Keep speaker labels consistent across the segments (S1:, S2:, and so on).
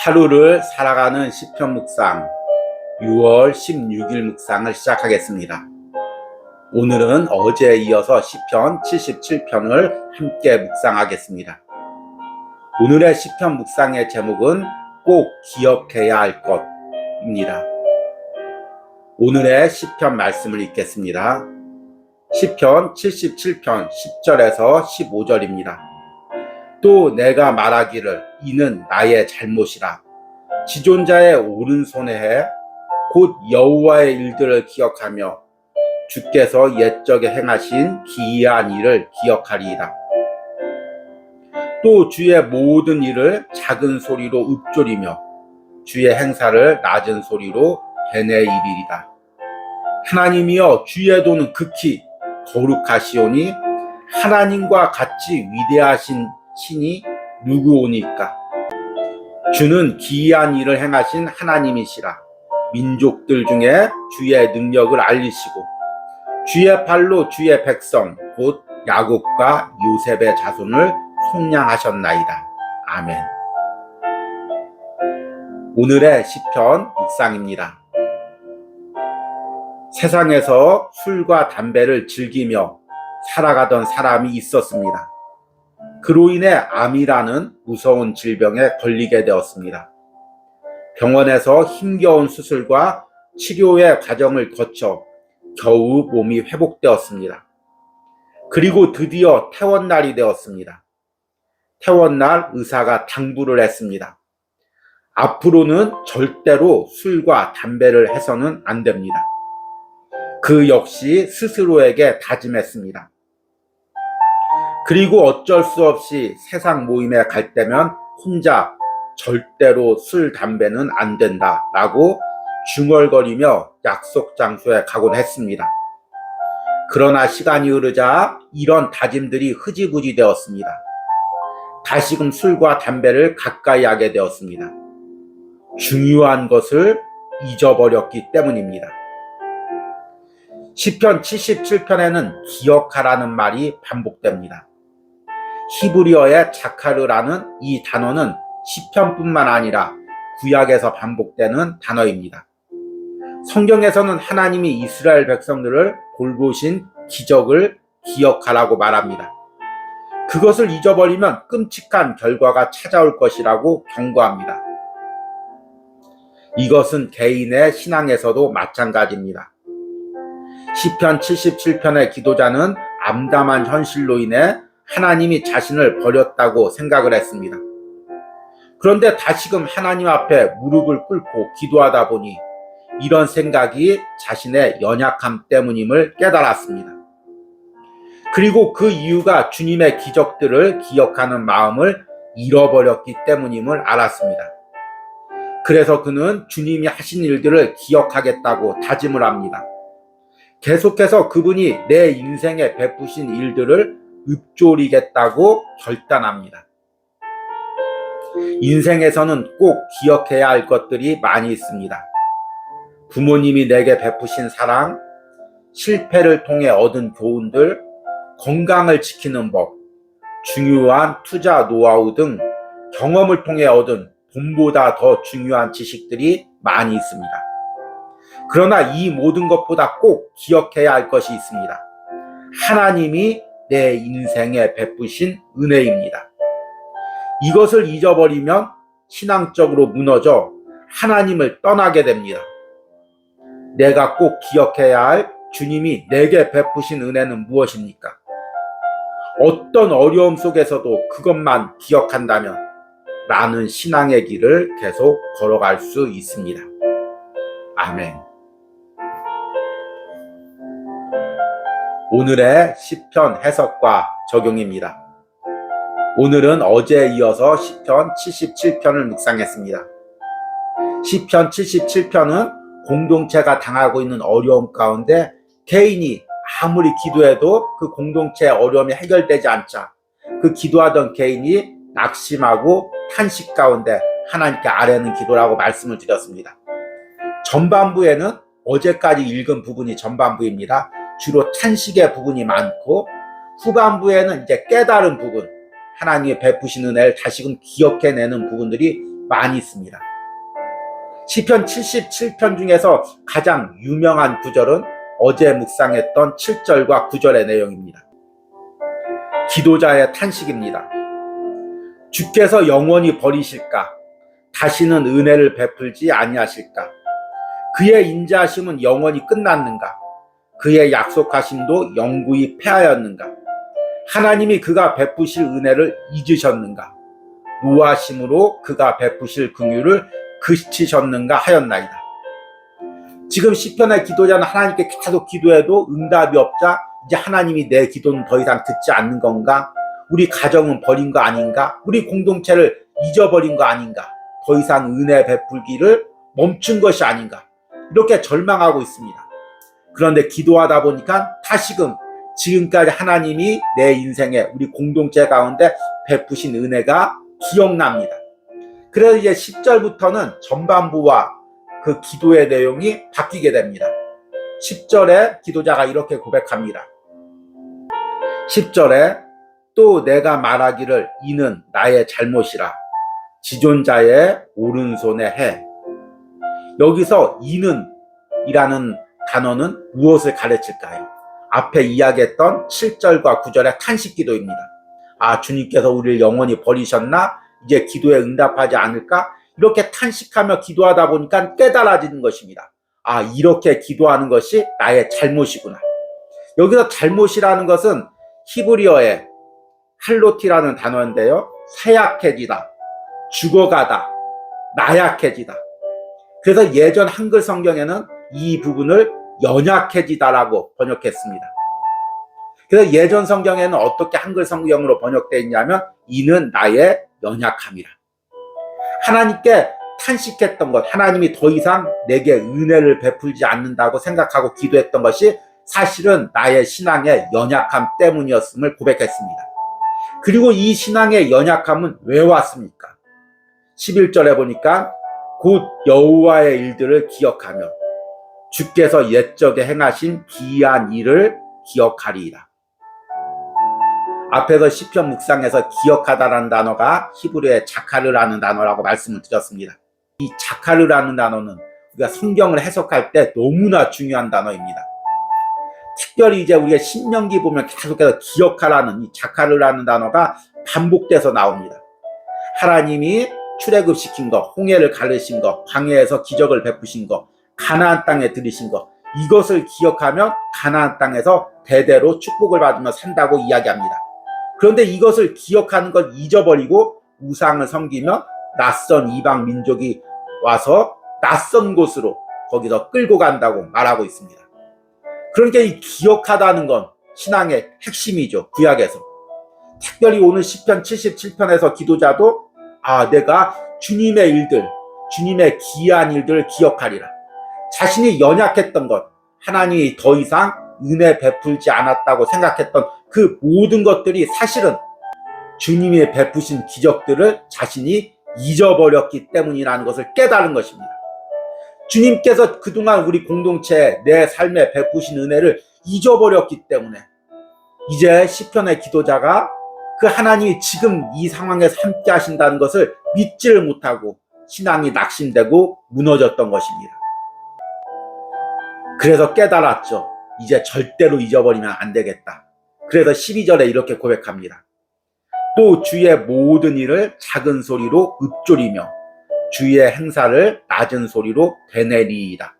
S1: 하루를 살아가는 시편 묵상 6월 16일 묵상을 시작하겠습니다. 오늘은 어제에 이어서 시편 77편을 함께 묵상하겠습니다. 오늘의 시편 묵상의 제목은 꼭 기억해야 할 것입니다. 오늘의 시편 말씀을 읽겠습니다. 시편 77편 10절에서 15절입니다. 또 내가 말하기를 이는 나의 잘못이라 지존자의 오른손에 해 곧 여호와의 일들을 기억하며 주께서 옛적에 행하신 기이한 일을 기억하리이다. 또 주의 모든 일을 작은 소리로 읊조리며 주의 행사를 낮은 소리로 되뇌이리이다. 하나님이여 주의 도는 극히 거룩하시오니 하나님과 같이 위대하신 신이 누구오니까. 주는 기이한 일을 행하신 하나님이시라. 민족들 중에 주의 능력을 알리시고 주의 팔로 주의 백성 곧 야곱과 요셉의 자손을 속량하셨나이다. 아멘. 오늘의 시편 묵상입니다. 세상에서 술과 담배를 즐기며 살아가던 사람이 있었습니다. 그로 인해 암이라는 무서운 질병에 걸리게 되었습니다. 병원에서 힘겨운 수술과 치료의 과정을 거쳐 겨우 몸이 회복되었습니다. 그리고 드디어 퇴원날이 되었습니다. 퇴원날 의사가 당부를 했습니다. 앞으로는 절대로 술과 담배를 해서는 안 됩니다. 그 역시 스스로에게 다짐했습니다. 그리고 어쩔 수 없이 세상 모임에 갈 때면 혼자 절대로 술, 담배는 안 된다라고 중얼거리며 약속 장소에 가곤 했습니다. 그러나 시간이 흐르자 이런 다짐들이 흐지부지 되었습니다. 다시금 술과 담배를 가까이 하게 되었습니다. 중요한 것을 잊어버렸기 때문입니다. 시편 77편에는 기억하라는 말이 반복됩니다. 히브리어의 자카르라는 이 단어는 시편뿐만 아니라 구약에서 반복되는 단어입니다. 성경에서는 하나님이 이스라엘 백성들을 돌보신 기적을 기억하라고 말합니다. 그것을 잊어버리면 끔찍한 결과가 찾아올 것이라고 경고합니다. 이것은 개인의 신앙에서도 마찬가지입니다. 시편 77편의 기도자는 암담한 현실로 인해 하나님이 자신을 버렸다고 생각을 했습니다. 그런데 다시금 하나님 앞에 무릎을 꿇고 기도하다 보니 이런 생각이 자신의 연약함 때문임을 깨달았습니다. 그리고 그 이유가 주님의 기적들을 기억하는 마음을 잃어버렸기 때문임을 알았습니다. 그래서 그는 주님이 하신 일들을 기억하겠다고 다짐을 합니다. 계속해서 그분이 내 인생에 베푸신 일들을 읊조리겠다고 결단합니다. 인생에서는 꼭 기억해야 할 것들이 많이 있습니다. 부모님이 내게 베푸신 사랑, 실패를 통해 얻은 교훈들, 건강을 지키는 법, 중요한 투자 노하우 등 경험을 통해 얻은 돈보다 더 중요한 지식들이 많이 있습니다. 그러나 이 모든 것보다 꼭 기억해야 할 것이 있습니다. 하나님이 내 인생에 베푸신 은혜입니다. 이것을 잊어버리면 신앙적으로 무너져 하나님을 떠나게 됩니다. 내가 꼭 기억해야 할 주님이 내게 베푸신 은혜는 무엇입니까? 어떤 어려움 속에서도 그것만 기억한다면 나는 신앙의 길을 계속 걸어갈 수 있습니다. 아멘. 오늘의 시편 해석과 적용입니다. 오늘은 어제에 이어서 시편 77편을 묵상했습니다. 시편 77편은 공동체가 당하고 있는 어려움 가운데 개인이 아무리 기도해도 그 공동체의 어려움이 해결되지 않자 그 기도하던 개인이 낙심하고 탄식 가운데 하나님께 아뢰는 기도라고 말씀을 드렸습니다. 전반부에는 어제까지 읽은 부분이 전반부입니다. 주로 탄식의 부분이 많고 후반부에는 이제 깨달은 부분, 하나님의 베푸신 은혜를 다시금 기억해내는 부분들이 많이 있습니다. 시편 77편 중에서 가장 유명한 구절은 어제 묵상했던 7절과 9절의 내용입니다. 기도자의 탄식입니다. 주께서 영원히 버리실까? 다시는 은혜를 베풀지 아니하실까? 그의 인자하심은 영원히 끝났는가? 그의 약속하심도 영구히 패하였는가? 하나님이 그가 베푸실 은혜를 잊으셨는가? 노하심으로 그가 베푸실 긍휼을 그치셨는가 하였나이다. 지금 시편의 기도자는 하나님께 계속 기도해도 응답이 없자 이제 하나님이 내 기도는 더 이상 듣지 않는 건가? 우리 가정은 버린 거 아닌가? 우리 공동체를 잊어버린 거 아닌가? 더 이상 은혜 베풀기를 멈춘 것이 아닌가? 이렇게 절망하고 있습니다. 그런데 기도하다 보니까 다시금 지금까지 하나님이 내 인생에 우리 공동체 가운데 베푸신 은혜가 기억납니다. 그래서 이제 10절부터는 전반부와 그 기도의 내용이 바뀌게 됩니다. 10절에 기도자가 이렇게 고백합니다. 10절에 또 내가 말하기를 이는 나의 잘못이라 지존자의 오른손에 해. 여기서 이는 이라는 단어는 무엇을 가르칠까요? 앞에 이야기했던 7절과 9절의 탄식기도입니다. 아, 주님께서 우리를 영원히 버리셨나? 이제 기도에 응답하지 않을까? 이렇게 탄식하며 기도하다 보니까 깨달아지는 것입니다. 아, 이렇게 기도하는 것이 나의 잘못이구나. 여기서 잘못이라는 것은 히브리어의 할로티라는 단어인데요. 쇠약해지다, 죽어가다, 나약해지다. 그래서 예전 한글 성경에는 이 부분을 연약해지다라고 번역했습니다. 그래서 예전 성경에는 어떻게 한글 성경으로 번역되어 있냐면 이는 나의 연약함이라. 하나님께 탄식했던 것, 하나님이 더 이상 내게 은혜를 베풀지 않는다고 생각하고 기도했던 것이 사실은 나의 신앙의 연약함 때문이었음을 고백했습니다. 그리고 이 신앙의 연약함은 왜 왔습니까? 11절에 보니까 곧 여호와의 일들을 기억하며 주께서 옛적에 행하신 기이한 일을 기억하리이다. 앞에서 시편 묵상에서 기억하다라는 단어가 히브리어의 자카르라는 단어라고 말씀을 드렸습니다. 이 자카르라는 단어는 우리가 성경을 해석할 때 너무나 중요한 단어입니다. 특별히 이제 우리가 신명기 보면 계속해서 기억하라는 이 자카르라는 단어가 반복돼서 나옵니다. 하나님이 출애굽시킨 거, 홍해를 가르신 거, 광야에서 기적을 베푸신 거, 가나안 땅에 들이신 거, 이것을 기억하면 가나안 땅에서 대대로 축복을 받으며 산다고 이야기합니다. 그런데 이것을 기억하는 걸 잊어버리고 우상을 섬기면 낯선 이방 민족이 와서 낯선 곳으로 거기서 끌고 간다고 말하고 있습니다. 그러니까 이 기억하다는 건 신앙의 핵심이죠. 구약에서. 특별히 오늘 시편 77편에서 기도자도 내가 주님의 일들, 주님의 기이한 일들을 기억하리라. 자신이 연약했던 것, 하나님이 더 이상 은혜 베풀지 않았다고 생각했던 그 모든 것들이 사실은 주님이 베푸신 기적들을 자신이 잊어버렸기 때문이라는 것을 깨달은 것입니다. 주님께서 그동안 우리 공동체에 내 삶에 베푸신 은혜를 잊어버렸기 때문에 이제 시편의 기도자가 그 하나님이 지금 이 상황에서 함께 하신다는 것을 믿지를 못하고 신앙이 낙심되고 무너졌던 것입니다. 그래서 깨달았죠. 이제 절대로 잊어버리면 안 되겠다. 그래서 12절에 이렇게 고백합니다. 또 주의 모든 일을 작은 소리로 읊조리며 주의 행사를 낮은 소리로 되뇌리이다.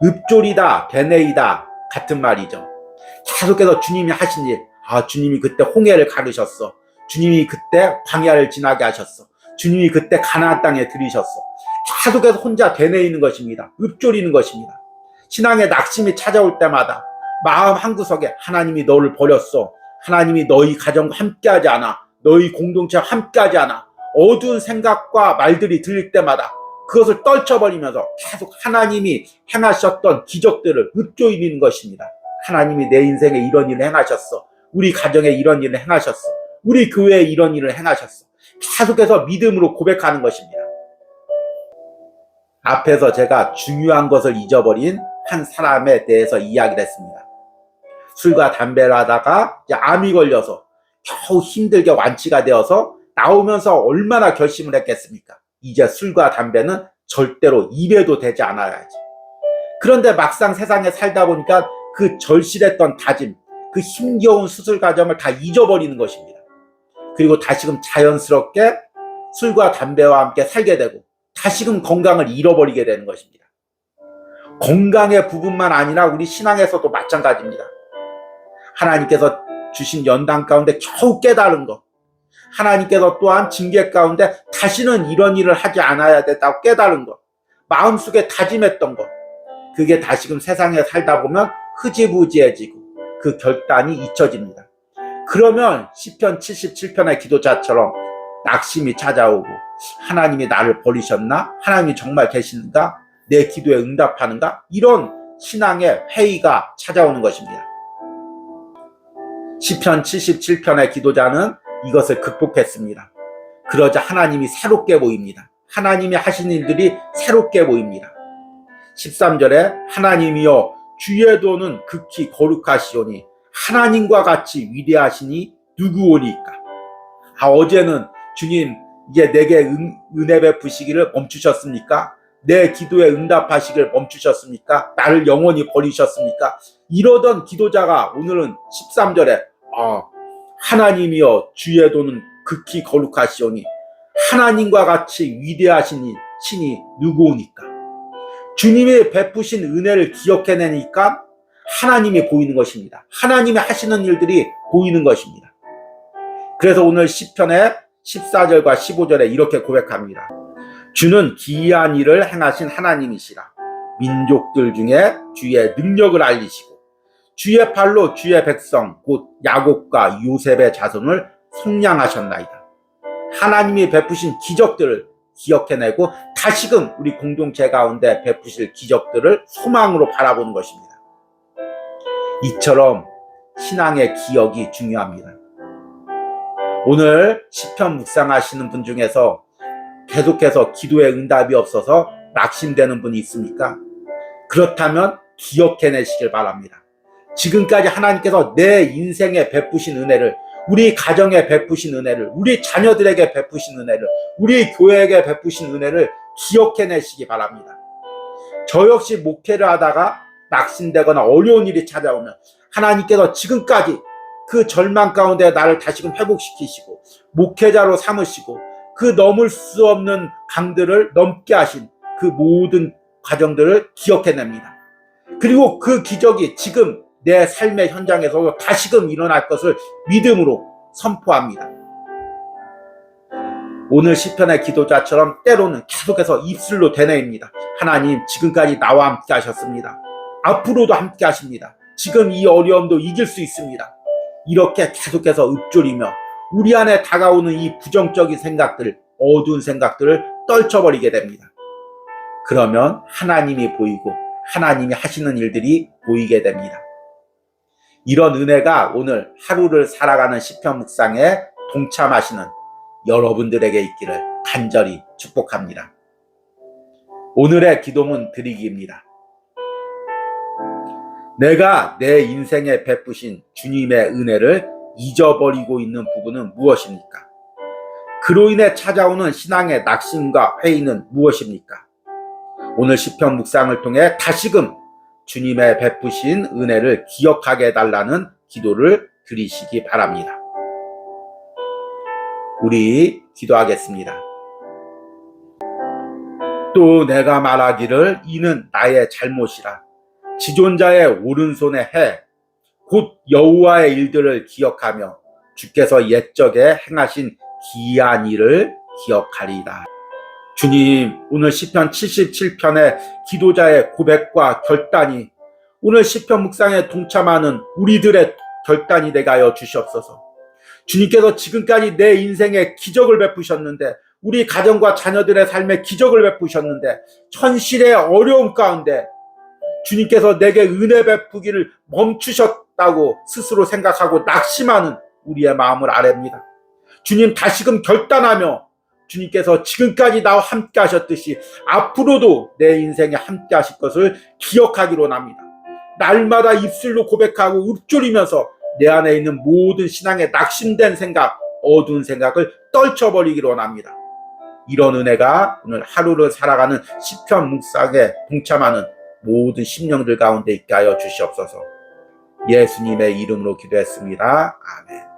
S1: 읊조리다, 되뇌이다 같은 말이죠. 계속해서 주님이 하신 일, 주님이 그때 홍해를 가르셨어. 주님이 그때 광야를 지나게 하셨어. 주님이 그때 가나안 땅에 들이셨어. 계속해서 혼자 되뇌이는 것입니다. 읊조리는 것입니다. 신앙의 낙심이 찾아올 때마다 마음 한구석에 하나님이 너를 버렸어. 하나님이 너희 가정과 함께하지 않아. 너희 공동체와 함께하지 않아. 어두운 생각과 말들이 들릴 때마다 그것을 떨쳐버리면서 계속 하나님이 행하셨던 기적들을 읊조리는 것입니다. 하나님이 내 인생에 이런 일을 행하셨어. 우리 가정에 이런 일을 행하셨어. 우리 교회에 이런 일을 행하셨어. 계속해서 믿음으로 고백하는 것입니다. 앞에서 제가 중요한 것을 잊어버린 한 사람에 대해서 이야기를 했습니다. 술과 담배를 하다가 암이 걸려서 겨우 힘들게 완치가 되어서 나오면서 얼마나 결심을 했겠습니까? 이제 술과 담배는 절대로 입에도 대지 않아야지. 그런데 막상 세상에 살다 보니까 그 절실했던 다짐, 그 힘겨운 수술 과정을 다 잊어버리는 것입니다. 그리고 다시금 자연스럽게 술과 담배와 함께 살게 되고 다시금 건강을 잃어버리게 되는 것입니다. 건강의 부분만 아니라 우리 신앙에서도 마찬가지입니다. 하나님께서 주신 연단 가운데 겨우 깨달은 것, 하나님께서 또한 징계 가운데 다시는 이런 일을 하지 않아야 된다고 깨달은 것, 마음속에 다짐했던 것, 그게 다시금 세상에 살다 보면 흐지부지해지고 그 결단이 잊혀집니다. 그러면 시편 77편의 기도자처럼 낙심이 찾아오고 하나님이 나를 버리셨나? 하나님이 정말 계신가? 내 기도에 응답하는가? 이런 신앙의 회의가 찾아오는 것입니다. 시편 77편의 기도자는 이것을 극복했습니다. 그러자 하나님이 새롭게 보입니다. 하나님이 하신 일들이 새롭게 보입니다. 13절에 하나님이여 주의 도는 극히 거룩하시오니 하나님과 같이 위대하시니 누구오니까. 어제는 주님 이제 내게 은혜 베푸시기를 멈추셨습니까? 내 기도에 응답하시기를 멈추셨습니까? 나를 영원히 버리셨습니까? 이러던 기도자가 오늘은 13절에 하나님이여 주의 도는 극히 거룩하시오니 하나님과 같이 위대하신 신이 누구오니까. 주님이 베푸신 은혜를 기억해내니까 하나님이 보이는 것입니다. 하나님이 하시는 일들이 보이는 것입니다. 그래서 오늘 시편의 14절과 15절에 이렇게 고백합니다. 주는 기이한 일을 행하신 하나님이시라. 민족들 중에 주의 능력을 알리시고 주의 팔로 주의 백성 곧 야곱과 요셉의 자손을 속량하셨나이다. 하나님이 베푸신 기적들을 기억해내고 다시금 우리 공동체 가운데 베푸실 기적들을 소망으로 바라보는 것입니다. 이처럼 신앙의 기억이 중요합니다. 오늘 시편 묵상하시는 분 중에서 계속해서 기도에 응답이 없어서 낙심되는 분이 있습니까? 그렇다면 기억해내시길 바랍니다. 지금까지 하나님께서 내 인생에 베푸신 은혜를, 우리 가정에 베푸신 은혜를, 우리 자녀들에게 베푸신 은혜를, 우리 교회에게 베푸신 은혜를 기억해내시기 바랍니다. 저 역시 목회를 하다가 낙심되거나 어려운 일이 찾아오면 하나님께서 지금까지 그 절망 가운데 나를 다시금 회복시키시고 목회자로 삼으시고 그 넘을 수 없는 강들을 넘게 하신 그 모든 과정들을 기억해냅니다. 그리고 그 기적이 지금 내 삶의 현장에서도 다시금 일어날 것을 믿음으로 선포합니다. 오늘 시편의 기도자처럼 때로는 계속해서 입술로 되뇌입니다. 하나님 지금까지 나와 함께 하셨습니다. 앞으로도 함께 하십니다. 지금 이 어려움도 이길 수 있습니다. 이렇게 계속해서 읊조리며 우리 안에 다가오는 이 부정적인 생각들, 어두운 생각들을 떨쳐버리게 됩니다. 그러면 하나님이 보이고 하나님이 하시는 일들이 보이게 됩니다. 이런 은혜가 오늘 하루를 살아가는 시편 묵상에 동참하시는 여러분들에게 있기를 간절히 축복합니다. 오늘의 기도문 드리기입니다. 내가 내 인생에 베푸신 주님의 은혜를 잊어버리고 있는 부분은 무엇입니까? 그로 인해 찾아오는 신앙의 낙심과 회의는 무엇입니까? 오늘 시편 묵상을 통해 다시금 주님의 베푸신 은혜를 기억하게 해달라는 기도를 드리시기 바랍니다. 우리 기도하겠습니다. 또 내가 말하기를 이는 나의 잘못이라. 지존자의 오른손에 해 곧 여호와의 일들을 기억하며 주께서 옛적에 행하신 기이한 일을 기억하리이다. 주님, 오늘 시편 77편의 기도자의 고백과 결단이 오늘 시편 묵상에 동참하는 우리들의 결단이 되게 하여 주시옵소서. 주님께서 지금까지 내 인생에 기적을 베푸셨는데, 우리 가정과 자녀들의 삶에 기적을 베푸셨는데, 현실의 어려움 가운데 주님께서 내게 은혜 베푸기를 멈추셨다고 스스로 생각하고 낙심하는 우리의 마음을 아뢰입니다. 주님, 다시금 결단하며 주님께서 지금까지 나와 함께 하셨듯이 앞으로도 내 인생에 함께 하실 것을 기억하기로 합니다. 날마다 입술로 고백하고 읊조리면서 내 안에 있는 모든 신앙에 낙심된 생각, 어두운 생각을 떨쳐버리기로 합니다. 이런 은혜가 오늘 하루를 살아가는 시편 묵상에 동참하는 모든 심령들 가운데 있게 하여 주시옵소서. 예수님의 이름으로 기도했습니다. 아멘.